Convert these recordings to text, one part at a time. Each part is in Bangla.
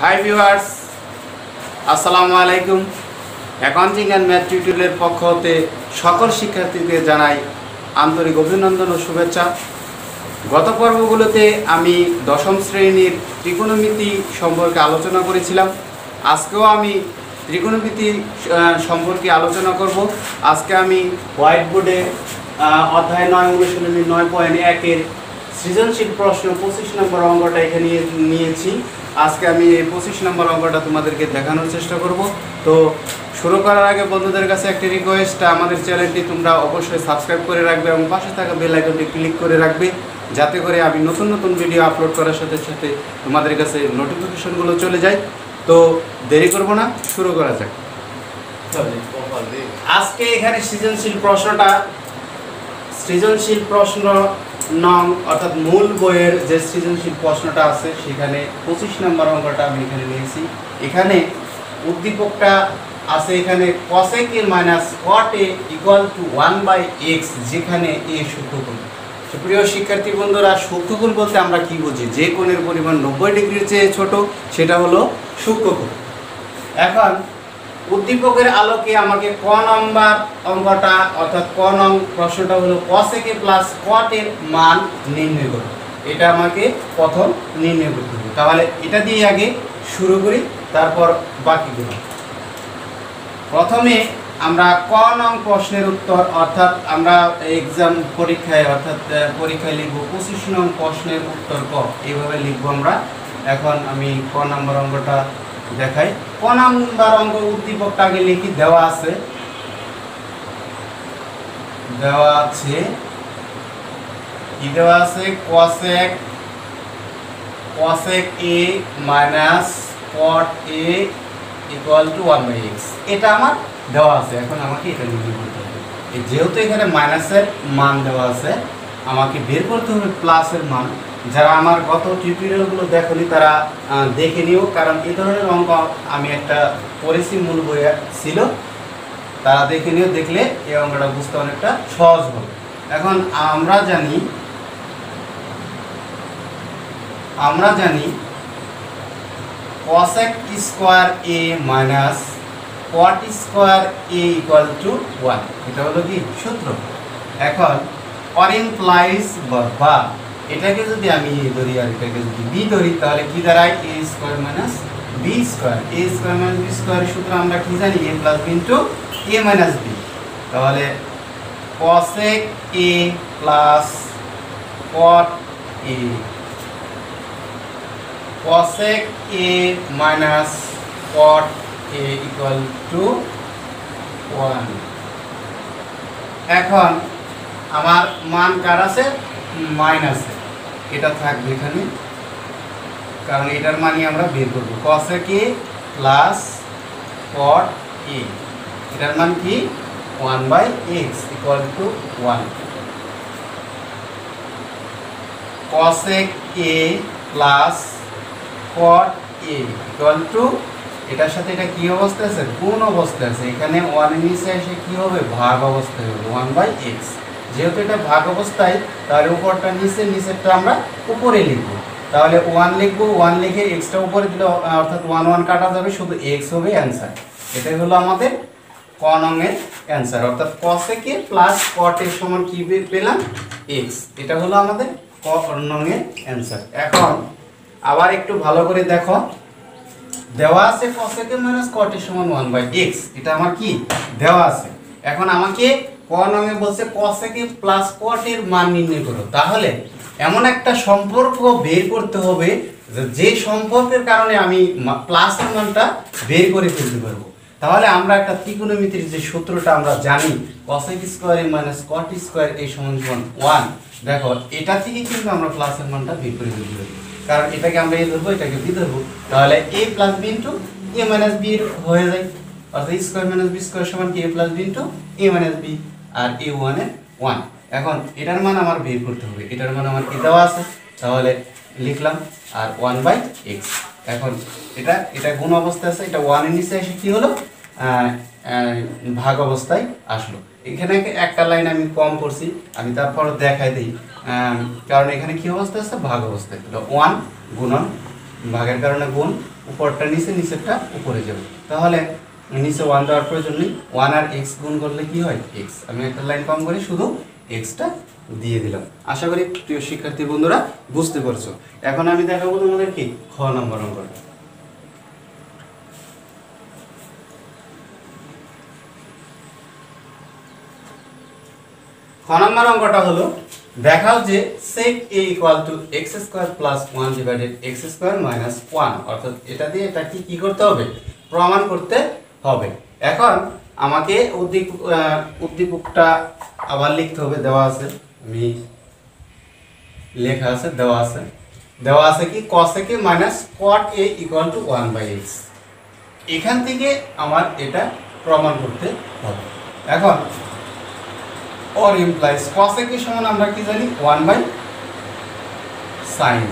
হাই ভিউয়ার্স, আসসালামু আলাইকুম। অ্যাকাউন্টিং অ্যান্ড ম্যাথ টিউটোরিয়ালের পক্ষ হতে সকল শিক্ষার্থীদের জানাই আন্তরিক অভিনন্দন ও শুভেচ্ছা। গত পর্বগুলোতে আমি দশম শ্রেণীর ত্রিকোণমিতি সম্পর্কে আলোচনা করেছিলাম। আজকেও আমি ত্রিকোণমিতি সম্পর্কে আলোচনা করব। আজকে আমি হোয়াইট বোর্ডে অধ্যায় 9 অনুশীলনী 9.1-এর সৃজনশীল প্রশ্ন 25 নম্বর অঙ্কটা এখানে নিয়েছি। আজকে আমি এই 25 নম্বর অঙ্কটা তোমাদেরকে দেখানোর চেষ্টা করব। তো শুরু করার আগে বন্ধুদের কাছে একটি রিকোয়েস্ট, আমাদের চ্যানেলটি তোমরা অবশ্যই সাবস্ক্রাইব করে রাখবে এবং পাশে থাকা বেল আইকনটি ক্লিক করে রাখবে, যাতে করে আমি নতুন নতুন ভিডিও আপলোড করার সাথে সাথে তোমাদের কাছে নোটিফিকেশনগুলো চলে যায়। তো দেরি করব না, শুরু করা যাক। আজকে এখানে সৃজনশীল প্রশ্ন নং অর্থাৎ মূল বইয়ের যে সৃজনশীল প্রশ্নটা আছে সেখানে 25 নম্বর অঙ্কটা আমি এখানে নিয়েছি। এখানে উদ্দীপকটা আছে এখানে cosec a minus cot a equal to 1/x, যেখানে a সূক্ষ্মকোণ। প্রিয় শিক্ষার্থী বন্ধুরা, সূক্ষ্মকোণ বলতে আমরা কি বুঝি? যে কোণের পরিমাণ 90 ডিগ্রির চেয়ে ছোট সেটা হলো সূক্ষ্মকোণ। এখন উদ্দীপকের আলোকে আমাকে ক নম্বর অঙ্কটা অর্থাৎ ক নং প্রশ্নটা হলো cosec a plus cot এর মান নির্ণয় করো। এটা আমাকে প্রথম নির্ণয় করতে হবে। তাহলে এটা দিয়ে আগে শুরু করি, তারপর বাকিগুলো। প্রথমে আমরা ক নং প্রশ্নের উত্তর অর্থাৎ আমরা এক্সাম পরীক্ষায় লিখব 25 নং প্রশ্নের উত্তর ক, এইভাবে লিখবো আমরা। এখন আমি ক নম্বর অঙ্কটা দেখাই। ক নম্বর অঙ্ক উদ্দীপকটা আগে লিখি। দেওয়া আছে কি দেওয়া আছে? cosec a minus cot a equal to 1/x, এটা আমার দেওয়া আছে। এখন আমাকে এটা নির্ণয় করতে হবে। যেহেতু এখানে মাইনাসের মান দেওয়া আছে, আমাকে বের করতে হবে প্লাসের মান। যারা আমার গত টিউটোরিয়ালগুলো দেখনি তারা দেখে নিও, কারণ এই ধরনের অঙ্ক আমি একটা পড়েছি, মূল বইয়ে ছিল, তারা দেখে নিও। দেখলে এই অঙ্কটা বুঝতে অনেকটা সহজ হবে। এখন আমরা জানি cosec square a minus cot square a equal to 1, এটা হলো কি সূত্র। এখন or implies বা এটাকে যদি আমি a ধরি আর এটাকে যদি b ধরি, তাহলে কি দাঁড়ায়? a square minus b square। a square minus b square সূত্র আমরা কি জানি? a plus b into a minus b। তাহলে cosec a plus cot a, cosec a minus cot a equal to 1। এখন আমার মান কার আছে? মাইনাসে, এটা থাকবে এখানে, কারণ এটার মানই আমরা বের করব। cosec a plus cot a, এটার মান কি? 1/x equal to 1। cosec a plus cot a equal to, এটার সাথে এটা কি অবস্থা আছে? গুণ অবস্থা আছে। এখানে 1 এর নিচে এসে কি হবে? ভাগ অবস্থায় হবে 1/x। যেহেতু এটা ভাগ অবস্থায়, তাহলে উপরটা নিচে, নিচেরটা আমরা উপরে লিখবো। তাহলে 1 লিখবো, 1 লিখে এক্সটা উপরে দিলে অর্থাৎ 1 1 কাটা যাবে, শুধু x হবে অ্যান্সার। এটাই হলো আমাদের ক নং এর অ্যান্সার। অর্থাৎ cosec a plus cot এর সমান কি পেলাম? x। এটা হলো আমাদের ক নং এর অ্যান্সার। এখন আবার একটু ভালো করে দেখো, দেওয়া আছে cosec a minus cot এর সমান 1/x, এটা আমার কি দেওয়া আছে। এখন আমাকে ক নং এ বলছে cosec a plus cot এর মান নির্ণয় করো। তাহলে এমন একটা সম্পর্ক বের করতে হবে যে সম্পর্কের কারণে আমি প্লাসের মানটা বের করে ফেলতে পারবো। তাহলে আমরা একটা ত্রিকোণমিতির যে সূত্রটা আমরা জানি, cosec square minus cot square a সমান 1। দেখো, এটা থেকে কিন্তু আমরা প্লাসের মানটা বের করে ফেলতে পারি, কারণ এটাকে আমরা a ধরবো, এটাকে b ধরবো। তাহলে a plus b into a minus b হয়ে যায়। অর্থাৎ স্কয়ার মাইনাস b স্কয়ার সমান কি? a plus b into a minus b, R a1 এর 1। এখন এটার মান আমার বের করতে হবে। এটার মান আমার কি দেওয়া আছে? তাহলে লিখলাম, আর 1/x। এখন এটা গুণ অবস্থায় আছে, এটা 1 এর নিচে এসে কি হলো? ভাগ অবস্থায় আসলো। এখানে একটা লাইন আমি কম করছি, আমি তারপর দেখাই দিই, কারণ এখানে কি অবস্থা আছে? ভাগ অবস্থায়। 1 গুণন ভাগের কারণে গুণ, উপরটা নিচে, নিচেরটা উপরে যাবে। তাহলে নিচে 1 দেওয়ার প্রয়োজন নেই, 1 আর x গুণ করলে কি হয় x। আমি একটা লাইন কম করে শুধু xটা দিয়ে দিলাম। আশা করি প্রিয় শিক্ষার্থী বন্ধুরা বুঝতে পারছো। এখন আমি দেখাবো তোমাদের কি খ নম্বর অঙ্কটা। খ নম্বর অঙ্কটা হলো, দেখাও যে sec a = x² + 1 / x² - 1, অর্থাৎ এটা দিয়ে এটা কি করতে হবে, প্রমাণ করতে হবে। এখন আমাকে উদ্দীপকটা আবার লিখতে হবে, দেওয়া আছে, আমি লেখা আছে, দেওয়া আছে কি cosec a - cot a = 1/x। এখান থেকে আমার এটা প্রমাণ করতে হবে। এখন or implies cosec a সমান আমরা কি জানি 1/sin,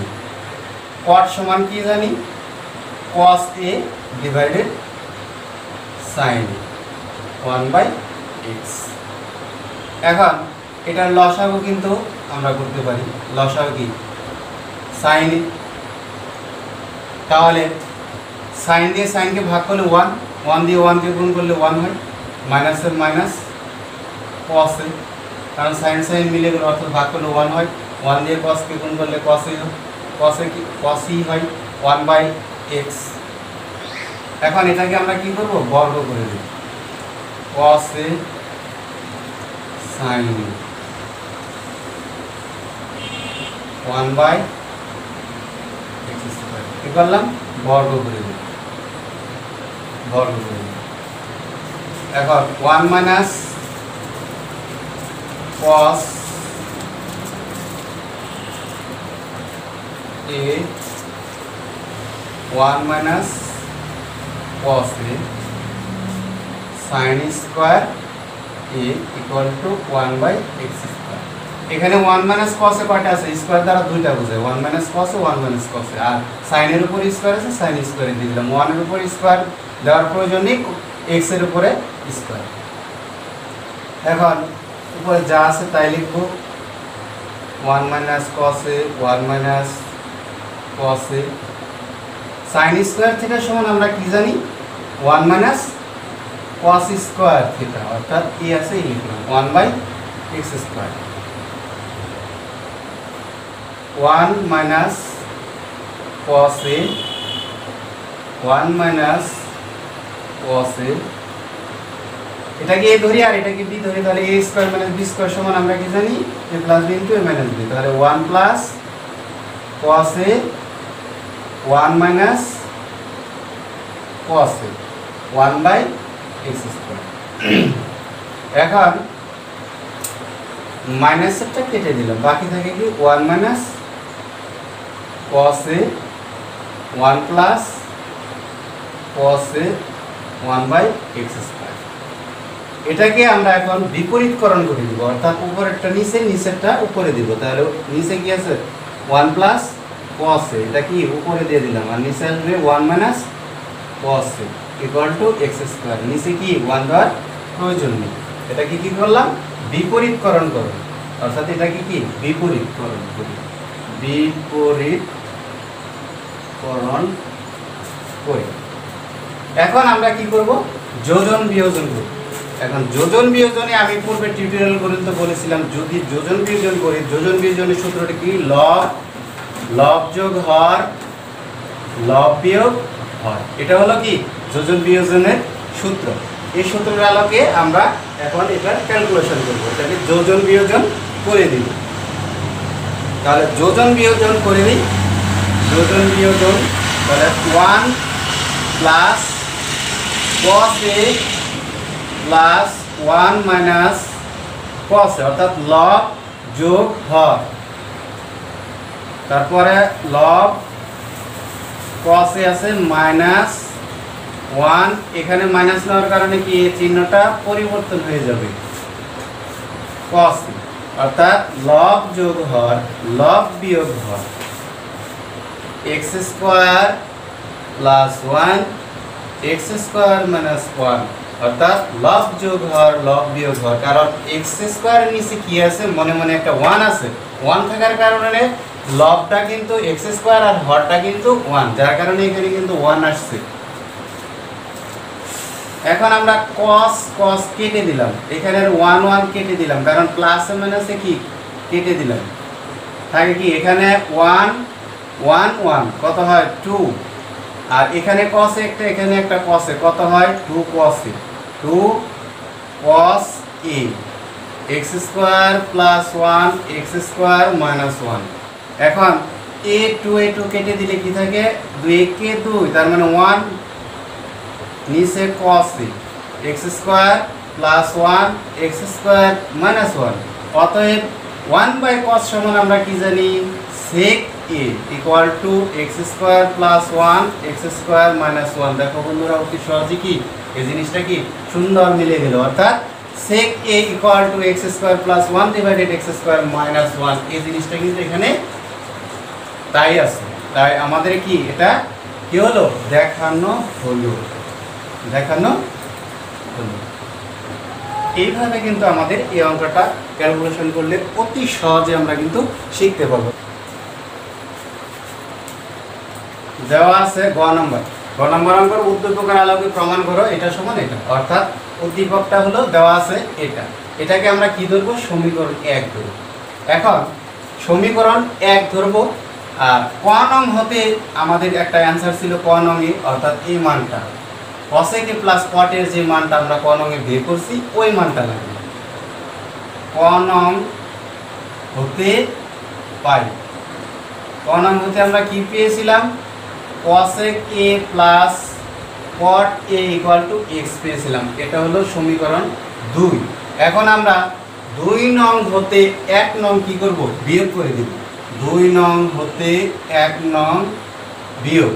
cot সমান কি জানি cos a / sin 1/x। এখন এটার লসাগু কিন্তু আমরা করতে পারি, লসাগু কি sin a, তাহলে sin দিয়ে sin কে ভাগ করলে 1 দিয়ে 1 কে গুণ করলে 1 হয়, মাইনাস এর মাইনাস cos a, কারণ sin মিলে গেল অর্থাৎ ভাগ করলে 1 হয়, 1 দিয়ে cos কে গুণ করলে cos a হয়, cos e হয় 1/x। এখন এটাকে আমরা কি করব, বর্গ করে দেব, cos a sin 1/x², কি করলাম, বর্গ করে দেব, এখন 1 - cos a 1 - cos a sin square a = 1/x²। এখানে 1 - cos a কয়টা আছে, স্কয়ার দ্বারা দুইটা বোঝায়, 1 - cos a 1 - cos a, R sin এর উপর স্কয়ার আছে, sin স্কয়ার দিয়ে দিলাম, 1 এর উপর স্কয়ার দেওয়ার প্রয়োজন নেই, x এর উপরে স্কয়ার। এখন উপরে যা আছে তাই লিখব, 1 - cos a 1 - cos a sin square theta সমান আমরা কি জানি 1 - cos স্কয়ার থিটা, অর্থাৎ কি আছে এই লিখলাম 1/x²। 1 - cos a 1 - cos a, এটাকে a ধরি আর এটাকে b ধরি, তাহলে a² - b² সমান আমরা কি জানি a + b * a - b, তাহলে 1 + cos a 1 - cos a 1/x²। এখন মাইনাসটা কেটে দিলাম, বাকি থাকে কি 1 - cos a 1 + cos a 1/x²। এটাকে আমরা এখন বিপরীতকরণ করে দিব, অর্থাৎ উপরেরটা নিচে, নিচেরটা উপরে দিব। তাহলে নিচে কি আছে 1 + cos a, এটা কি উপরে দিয়ে দিলাম, আর নিচে আসবে 1 - cos a = x²। নিচে কি 1 দেওয়ার প্রয়োজন নেই, এটাকে কি করলাম, বিপরীতকরণ করো, অর্থাৎ এটাকে কি বিপরীতকরণ করি, এখন আমরা কি করব, যোজন বিয়োজন করব। এখন যোজন বিয়োজনে আমি পূর্বে টিউটোরিয়াল পর্যন্ত বলেছিলাম, যদি যোজন বিয়োজন করি, যোজন বিয়োজনের সূত্রটি কি, লব যোগ হর, লব বিয়োগ হর, এটা হলো কি যোজন বিয়োজনের সূত্র। এই সূত্রের আলোকে আমরা এখন এটা ক্যালকুলেশন করব, এটাকে যোজন বিয়োজন করে দিব। তাহলে যোজন বিয়োজন করে নিই, যোজন বিয়োজন, তাহলে 1 + cos a + 1 - cos a, অর্থাৎ লব যোগ হর, তারপরে লব cos a আছে -1, এখানে মাইনাস নেওয়ার কারণে কি চিহ্নটা পরিবর্তন হয়ে যাবে, cos a, অর্থাৎ লব যোগ হর, লব বিয়োগ হর, x² + 1 x² - 1, অর্থাৎ লব যোগ হর, লব বিয়োগ হর। কারণ x² এর নিচে কি আছে, মনে মনে একটা 1 আছে, 1 থাকার কারণে লবটা কিন্তু এক্স স্কোয়ার আর হরটা কিন্তু 1, যার কারণে এখানে কিন্তু 1 আসছে। এখন আমরা cos cos কেটে দিলাম, এখানে 1 1 কেটে দিলাম, কারণ প্লাসে মাইনাসে কি কেটে দিলাম, থাকে কি এখানে 1 1 1 কত হয় 2, আর এখানে cos একটা এখানে একটা cos এ কত হয় 2 cos a 2 cos a x square plus 1 x square minus 1। এখন a 2 কেটে দিলে কি থাকে 2 কে 2, তার মানে 1 নিচে cos a x square plus 1 x square minus 1। অতএব 1/cos সমান আমরা কি জানি sec a equal to x square plus 1 x square minus 1। দেখো বন্ধুরা অতি সহজে কি এই জিনিসটা কি সুন্দর মিলে গেল, অর্থাৎ sec a equal to x square plus 1 divided x square minus 1। এই জিনিসটা কিন্তু এখানে তাই আছে, তাই আমাদের কি এটা কি হলো দেখানো হলো। এইভাবে কিন্তু আমাদের এই অঙ্কটা ক্যালকুলেশন করলে অতি সহজে আমরা কিন্তু শিখতে পারবো। দেওয়া আছে গ নম্বর অঙ্কের উদ্দীপকের আলোকে প্রমাণ করো এটা সমান এটা, অর্থাৎ উদ্দীপকটা হলো দেওয়া আছে এটাকে আমরা কি ধরবো সমীকরণ 1 ধরবো। এখন সমীকরণ 1 ধরবো, আর ক নং হতে আমাদের একটা অ্যান্সার ছিল ক নং এ, অর্থাৎ এই মানটা cosec a প্লাস cot এর যে মানটা আমরা ক নং এ বের করছি ওই মানটা লাগবে। ক নং হতে পাই, ক নং হতে আমরা কি পেয়েছিলাম cosec a plus cot a equal to x পেয়েছিলাম, এটা হলো সমীকরণ 2। এখন আমরা 2 নং হতে 1 নং কি করব বিয়োগ করে দেব, 2 নং হতে 1 নং বিয়োগ,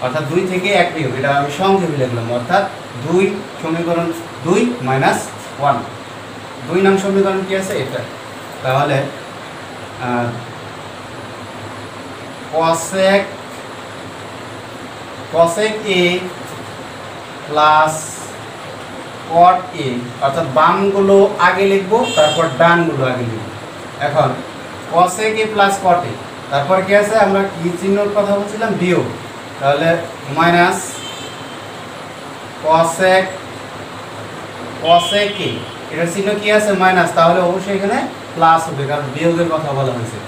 অর্থাৎ 2 থেকে 1 বিয়োগ, এটা আমি সংক্ষেপে লিখলাম, অর্থাৎ 2 সমীকরণ 2 মাইনাস 1। 2 নং সমীকরণ কি আছে এটা, তাহলে cosec a plus cot a, অর্থাৎ বামগুলো আগে লিখব তারপর ডানগুলো আগে লিখব। এখন cosec a plus cot a, তারপর কি আছে আমরা কি চিহ্নের কথা বলছিলাম বিয়োগ, তাহলে মাইনাস cosec a, এটা চিহ্ন কি আছে মাইনাস, তাহলে অবশ্যই এখানে প্লাস হবে কারণ বিয়োগের কথা বলা হয়েছে।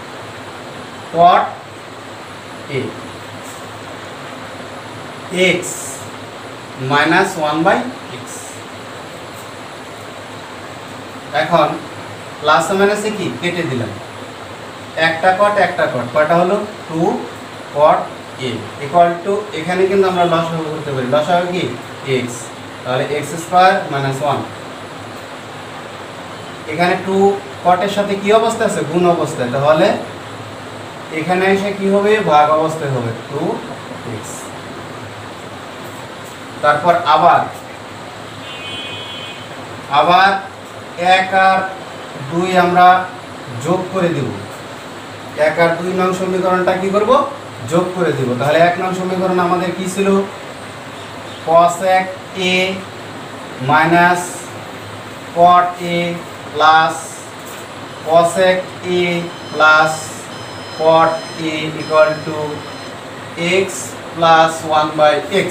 cot a x minus 1/x। এখন প্লাস মাইনাসে কি কেটে দিলাম, একটা cot কয়টা হলো 2 cot a ইকুয়াল টু, এখানে কিন্তু আমরা লসাগু করতে পারি, লসাগু কি x, তাহলে x স্কয়ার মাইনাস 1। এখানে 2 cot এর সাথে কি অবস্থা আছে গুণ অবস্থায়, তাহলে এখানে এসে কি হবে ভাগ অবস্থায় হবে 2x। তারপর আবার 1 আর 2 আমরা যোগ করে দেব, 1 আর 2 নং সমীকরণটা কি করব যোগ করে দেব। তাহলে 1 নং সমীকরণ আমাদের কি ছিল cosec a minus cot a plus cosec a plus cot a equal to x plus 1/x,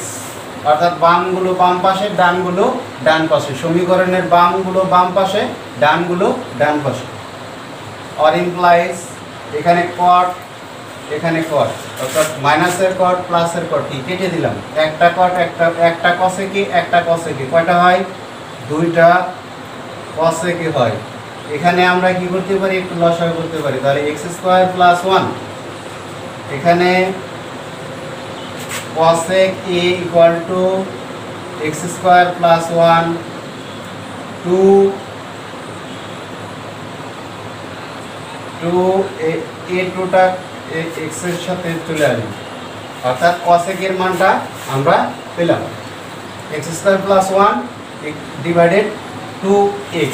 অর্থাৎ বামগুলো বাম পাশে ডানগুলো ডান পাশে, সমীকরণের বামগুলো বাম পাশে ডানগুলো ডান পাশে। অর ইমপ্লাইজ এখানে cot এখানে cot, অর্থাৎ মাইনাসের cot প্লাসের cot কি কেটে দিলাম, একটা cot একটা cosec a একটা cosec a, কয়টা হয় দুইটা cosec a হয়। এখানে আমরা কি করতে পারি একটু লসাগু করতে পারি, তাহলে x স্কয়ার প্লাস 1, এখানে cosec a equal to x square plus 1 2 a টা x এর সাথে চলে আসবে, অর্থাৎ cosec এর মানটা আমরা পেলাম x square plus 1 divided 2x,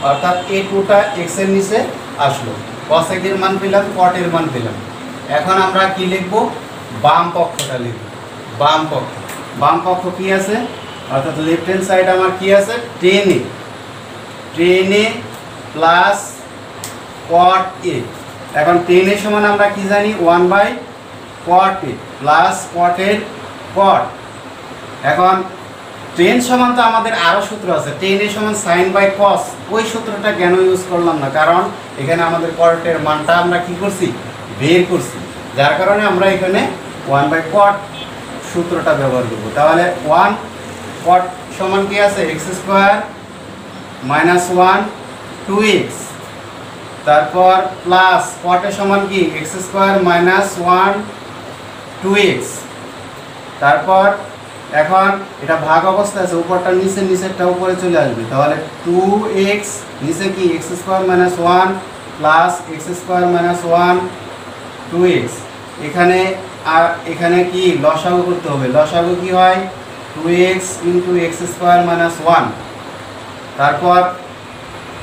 অর্থাৎ a2 টা x এর নিচে আসলো, cosec এর মান পেলাম cot এর মান পেলাম। এখন আমরা কি লিখব বাম পক্ষটা লিখব, বাম পক্ষ কি আছে, অর্থাৎ লেফট হ্যান্ড সাইড আমার কি আছে tan a plus cot a। এখন 10 এর সমান আমরা কি জানি 1/cot a প্লাস cot এর cot। এখন 10 সমান তো আমাদের আরো সূত্র আছে, 10 এর সমান sin বাই cos, ওই সূত্রটা কেন ইউজ করলাম না, কারণ এখানে আমাদের cot এর মানটা আমরা কি করছি বের করছি, যার কারণে আমরা এখানে 1/cot সূত্রটা ব্যবহার করব। তাহলে 1 cot সমান কি আছে x স্কয়ার মাইনাস 1 2x, তারপর প্লাস cot এর সমান কি x স্কয়ার মাইনাস 1 2x, তারপর এখন এটা ভাগ অবস্থা আছে, উপরটা নিচে নিচেরটা উপরে চলে আসবে, তাহলে 2x নিচে কি x square minus 1 plus x square minus 1 2x, এখানে আর এখানে কি লসাগু করতে হবে, লসাগু কি হয় 2x into x square minus 1, তারপর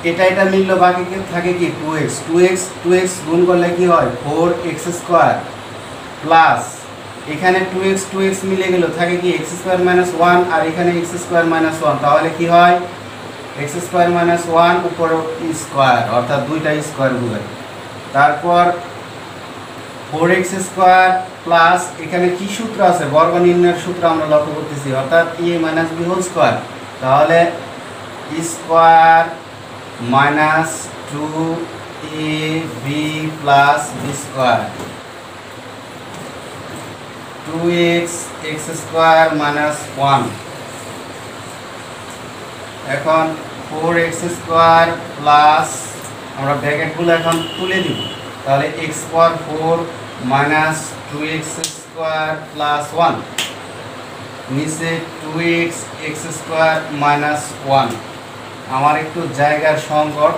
এটা মিলল, বাকি থাকে কি 2x গুণ করলে কি হয় 4x স্কয়ার প্লাস এখানে 2x মিলে গেল, থাকে কি x স্কয়ার মাইনাস 1 আর এখানে x স্কয়ার মাইনাস 1, তাহলে কি হয় x স্কয়ার মাইনাস 1 উপর স্কয়ার, অর্থাৎ দুইটা স্কয়ার বোঝায়, তারপর 4x স্কয়ার প্লাস এখানে কি সূত্র আছে বর্গ নির্ণয়ের সূত্র আমরা লক্ষ্য করতেছি, অর্থাৎ a minus b whole square, তাহলে square minus 2ab plus b square 2x x square minus 1, এখন 4x স্কয়ার প্লাস আমরা ব্র্যাকেটগুলো এখন তুলে দিব, তাহলে x পাওয়ার 4 মাইনাস 2x স্কয়ার প্লাস 1, নিচে 2x x স্কয়ার মাইনাস 1। আমার একটু জায়গার সংকট,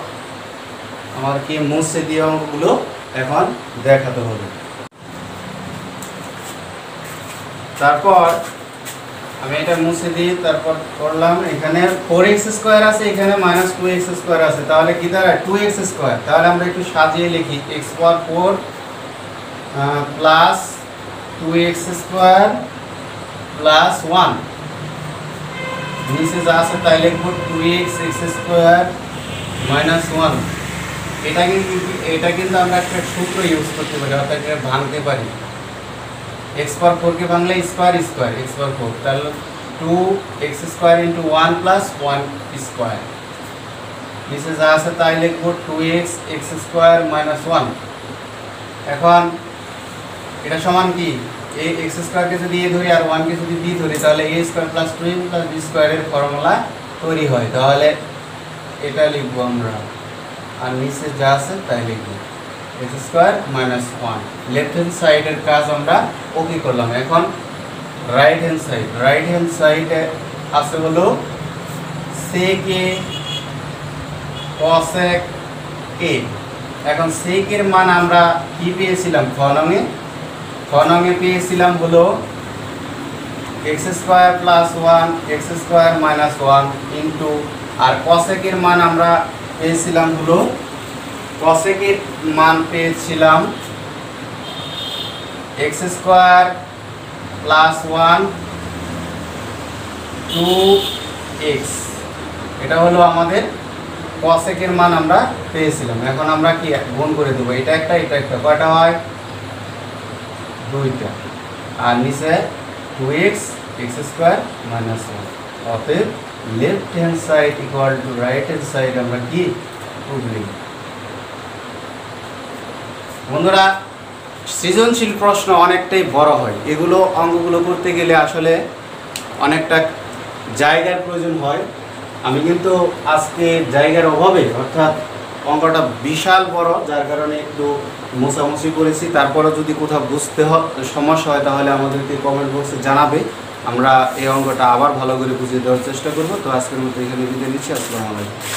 আমার কি মুছে দিয়ে অঙ্কগুলো এখন দেখাতে হবে। তারপর আমি এটা মুছে দিই, তারপর করলাম এখানে 4x স্কয়ার আছে, এখানে মাইনাস 2x স্কয়ার আছে, তাহলে কি দাঁড়ায় 2x স্কয়ার, তাহলে আমরা একটু সাজিয়ে লিখি x পাওয়ার 4 প্লাস 2x স্কয়ার প্লাস 1, নিচে যা আছে তাই লিখবো 2x x স্কয়ার মাইনাস 1। এটা কিন্তু আমরা একটা সূত্র ইউজ করতে পারি, অর্থাৎ এটা ভাঙতে পারি, x পাওয়ার 4 কে ভাঙলে স্কয়ার স্কয়ার x পাওয়ার 4, তাহলে 2x square into 1 plus 1 square, নিচে যা আছে তাই লিখবো 2x x স্কয়ার মাইনাস 1। এখন এটা সমান কি এই x স্কয়ারকে যদি a ধরি আর 1 কে যদি b ধরি, তাহলে a square plus 2m plus b স্কয়ারের ফর্মুলা তৈরি হয়, তাহলে এটা লিখবো আমরা, আর নিচে যা আছে তাই লিখবো x square minus 1। Left hand সাইডের কাজ আমরা ওকে করলাম। এখন রাইট হ্যান্ড সাইডে আছে হলো sec a cosec a। এখন sec এর মান আমরা কি পেয়েছিলাম ফনঙে পেয়েছিলাম হলো x square plus 1 x square minus 1 into, আর cosec এর মান আমরা পেয়েছিলাম হলো cosec এর মান পেয়েছিলাম x স্কয়ার প্লাস 1 2x, এটা হলো আমাদের cosec এর মান আমরা পেয়েছিলাম। এখন আমরা কি গুণ করে দেব, এটা একটা কয়টা হয় দুইটা, আর নিচে 2x x স্কয়ার মাইনাস 1, অতএব left hand side equal to right hand side আমরা কি লিখব। বন্ধুরা, সৃজনশীল প্রশ্ন অনেকটাই বড় হয়, এগুলো অঙ্কগুলো করতে গেলে আসলে অনেকটা জায়গার প্রয়োজন হয়। আমি কিন্তু আজকে জায়গার অভাবে, অর্থাৎ অঙ্কটা বিশাল বড়, যার কারণে একটু মোছামুছি করেছি। তারপরে যদি কোথাও বুঝতে সমস্যা হয় তাহলে আমাদেরকে কমেন্ট বক্সে জানাবে, আমরা এই অঙ্কটা আবার ভালো করে বুঝিয়ে দেওয়ার চেষ্টা করব। তো আজকের মতো এখানে বিদায় নিচ্ছি। আসসালামু আলাইকুম।